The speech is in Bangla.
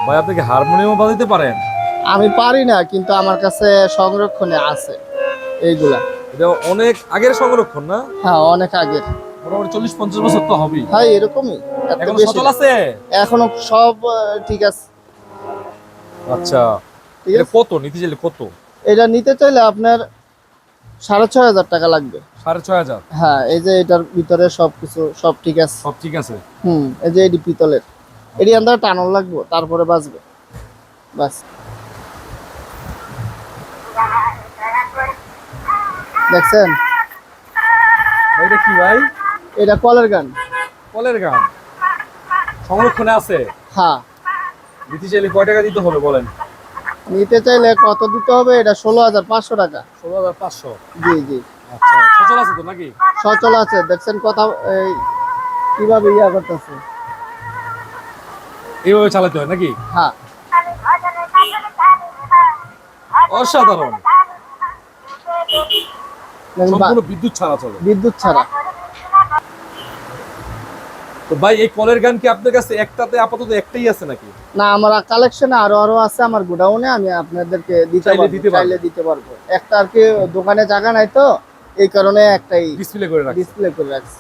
ভাই আপনি কি হারমোনিয়াম বাজাতে পারেন? আমি পারি না, কিন্তু আমার কাছে সংরক্ষণে আছে এইগুলা। এটা অনেক আগের সংরক্ষণ না? হ্যাঁ, অনেক আগের। মোটামুটি 40-50 বছর তো হবেই। হ্যাঁ, এরকমই, এত এখন বেশি সচল না। আছে? এখনো সব ঠিক আছে। আচ্ছা, ঠিক এটা আছে, কত নিতে চাইলে কত? এটা নিতে চাইলে আপনার 6,500 টাকা লাগবে। 6,500? হ্যাঁ, এই যে এটার ভিতরে সবকিছু সব ঠিক আছে। সব ঠিক আছে। এই যে এটি পিতলের, এটি আন্দাজ টানল লাগবে, তারপরে বাজবে। বাস, দেখছেন? এটা কি ভাই? এটা কলের গান। কলের গান সংরক্ষণে আছে? হ্যাঁ। নিতে চাইলে কয় টাকা দিতে হবে বলেন? নিতে চাইলে কত দিতে হবে? এটা 16,500 টাকা। 16,500? জি জি। আচ্ছা, সচল আছে তো নাকি? সচল আছে, দেখছেন কথা এই কিভাবে ইয়া করতেছে। এইভাবে চালাতে হয় নাকি? হ্যাঁ। অসাধারণ। দেখেন সম্পূর্ণ বিদ্যুৎ ছাড়া চলে। বিদ্যুৎ ছাড়া। তো ভাই এই কলের গান কি আপনার কাছে একটাতে আপাতত একটাই আছে নাকি? না, আমার কালেকশনে আরো আছে আমার গোডাউনে, আমি আপনাদেরকে চাইলে দিতে পারবো। একটা আর কি দোকানে জায়গা নাই তো, এই কারণে একটাই ডিসপ্লে করে রাখছি। ডিসপ্লে করে রাখছি।